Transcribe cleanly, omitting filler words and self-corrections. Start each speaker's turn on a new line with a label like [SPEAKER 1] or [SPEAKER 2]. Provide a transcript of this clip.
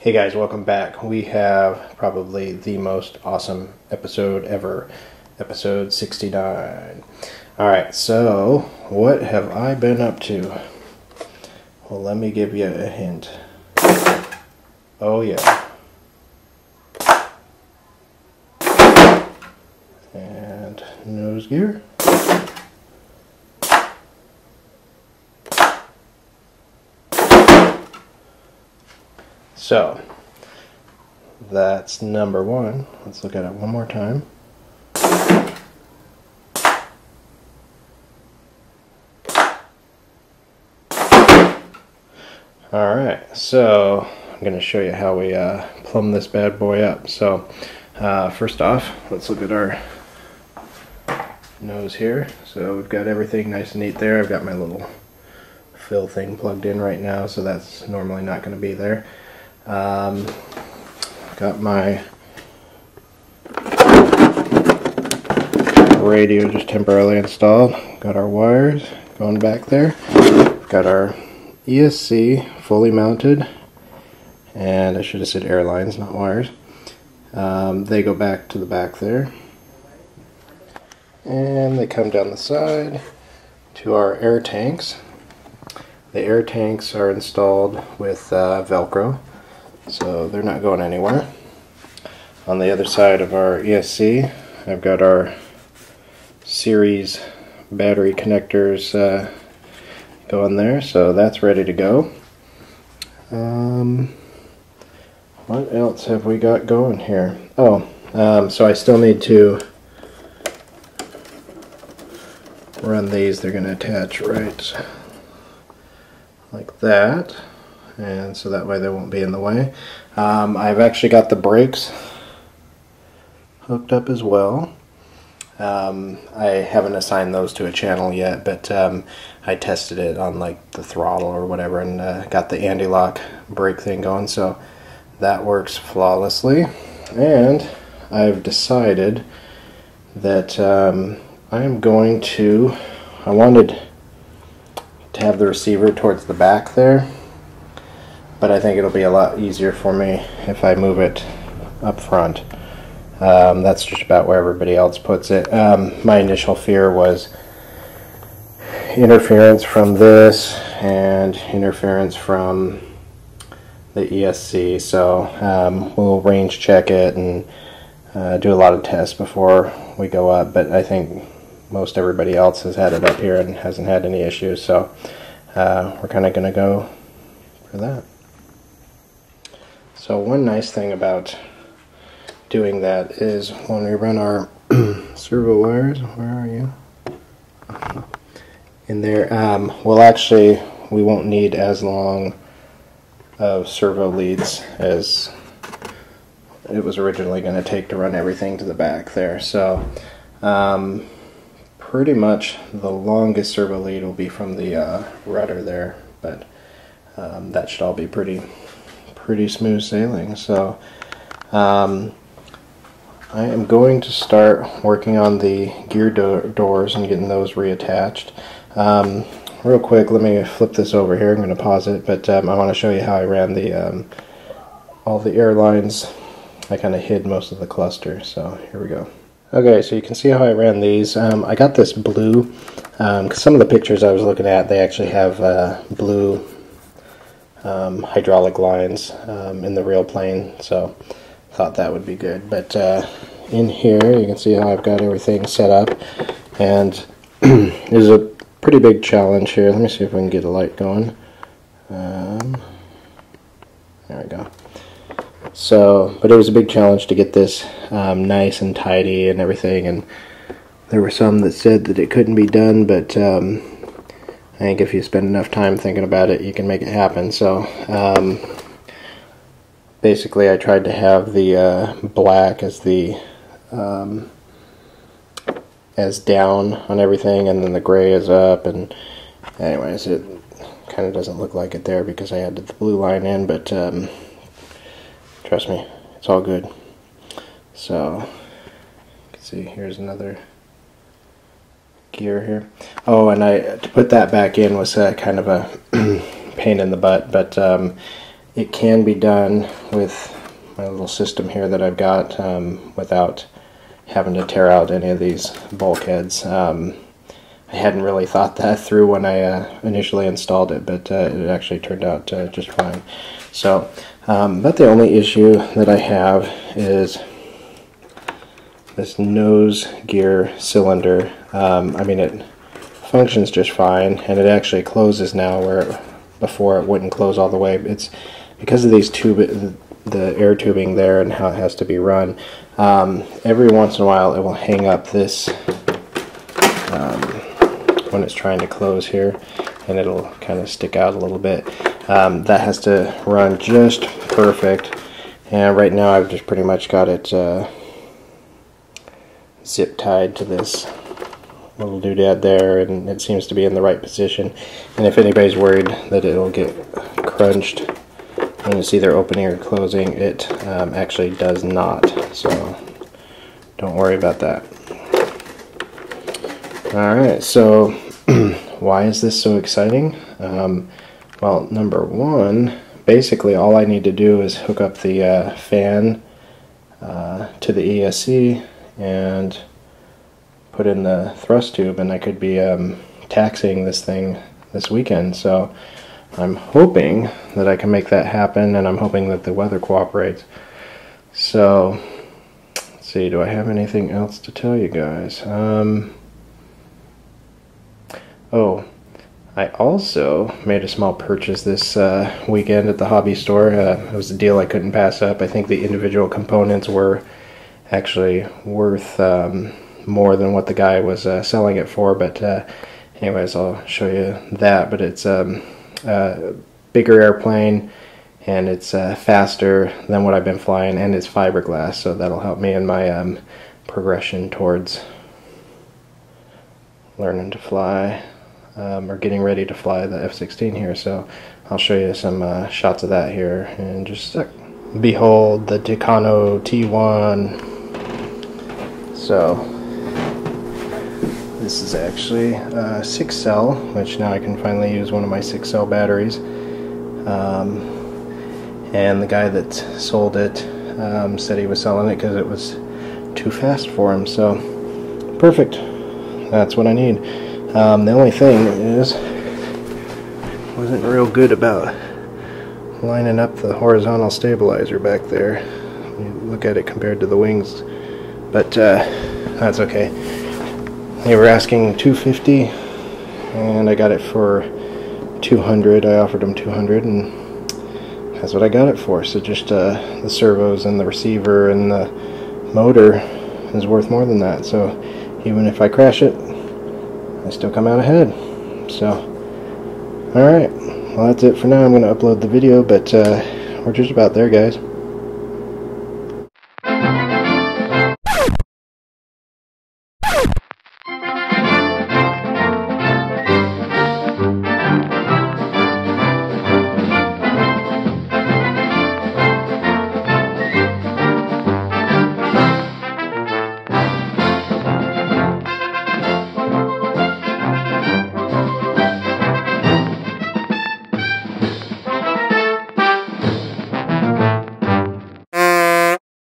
[SPEAKER 1] Hey guys, welcome back. We have probably the most awesome episode ever, episode 69. Alright, so what have I been up to? Well, let me give you a hint. Oh yeah. And nose gear. So, that's number one. Let's look at it one more time. Alright, so I'm going to show you how we plumb this bad boy up. So, first off, let's look at our nose here. So we've got everything nice and neat there. I've got my little fill thing plugged in right now, so that's normally not going to be there. Got my radio just temporarily installed. Got our wires going back there. Got our ESC fully mounted, and I should have said air lines, not wires. They go back to the back there, and they come down the side to our air tanks. The air tanks are installed with Velcro, so they're not going anywhere. On the other side of our ESC, I've got our series battery connectors going there, so that's ready to go. What else have we got going here? Oh, so I still need to run these. They're going to attach right like that, and so that way they won't be in the way. I've actually got the brakes hooked up as well. I haven't assigned those to a channel yet, but I tested it on like the throttle or whatever, and got the anti-lock brake thing going, so that works flawlessly. And I've decided that I wanted to have the receiver towards the back there, but I think it'll be a lot easier for me if I move it up front. That's just about where everybody else puts it. My initial fear was interference from this and interference from the ESC, so we'll range check it and do a lot of tests before we go up, but I think most everybody else has had it up here and hasn't had any issues, so we're kind of going to go for that. So one nice thing about doing that is when we run our servo wires, where are you? In there, we won't need as long of servo leads as it was originally going to take to run everything to the back there. So pretty much the longest servo lead will be from the rudder there, but that should all be pretty smooth sailing. So I am going to start working on the gear doors and getting those reattached. Real quick, let me flip this over here. I'm going to pause it, but I want to show you how I ran the all the air lines. I kind of hid most of the cluster, so here we go. Okay, so you can see how I ran these. I got this blue, because some of the pictures I was looking at, they actually have blue hydraulic lines in the real plane, so thought that would be good. But in here you can see how I've got everything set up, and there's a pretty big challenge here. Let me see if we can get a light going. There we go. So, but it was a big challenge to get this nice and tidy and everything, and there were some that said that it couldn't be done, but I think if you spend enough time thinking about it, you can make it happen. So basically I tried to have the black as the as down on everything, and then the gray is up, and anyways, it kind of doesn't look like it there because I added the blue line in, but trust me, it's all good. So you can see here's another gear here. Oh, and to put that back in was kind of a pain in the butt, but it can be done with my little system here that I've got without having to tear out any of these bulkheads. I hadn't really thought that through when I initially installed it, but it actually turned out just fine. So, but the only issue that I have is this nose gear cylinder. I mean, it functions just fine, and it actually closes now where before it wouldn't close all the way. It's because of these the air tubing there and how it has to be run. Every once in a while it will hang up this when it's trying to close here, and it'll kind of stick out a little bit. That has to run just perfect, and right now I've just pretty much got it zip tied to this little doodad there, and it seems to be in the right position. And if anybody's worried that it'll get crunched when it's either opening or closing, it actually does not, so don't worry about that. Alright, so why is this so exciting? Well, number one, basically all I need to do is hook up the fan to the ESC and put in the thrust tube, and I could be taxiing this thing this weekend. So I'm hoping that I can make that happen, and I'm hoping that the weather cooperates. So let's see, do I have anything else to tell you guys? Oh, I also made a small purchase this weekend at the hobby store. It was a deal I couldn't pass up. I think the individual components were actually worth more than what the guy was selling it for, but anyways, I'll show you that. But it's a bigger airplane, and it's faster than what I've been flying, and it's fiberglass, so that'll help me in my progression towards learning to fly, or getting ready to fly the F-16 here. So I'll show you some shots of that here in just a sec. Behold the Tucano T1. So this is actually a 6-cell, which now I can finally use one of my 6-cell batteries. And the guy that sold it said he was selling it because it was too fast for him. So perfect. That's what I need. The only thing is, wasn't real good about lining up the horizontal stabilizer back there. You look at it compared to the wings, but that's okay. They were asking $250, and I got it for $200. I offered them $200, and that's what I got it for. So just the servos and the receiver and the motor is worth more than that. So even if I crash it, I still come out ahead. So, alright, well that's it for now. I'm going to upload the video, but we're just about there, guys.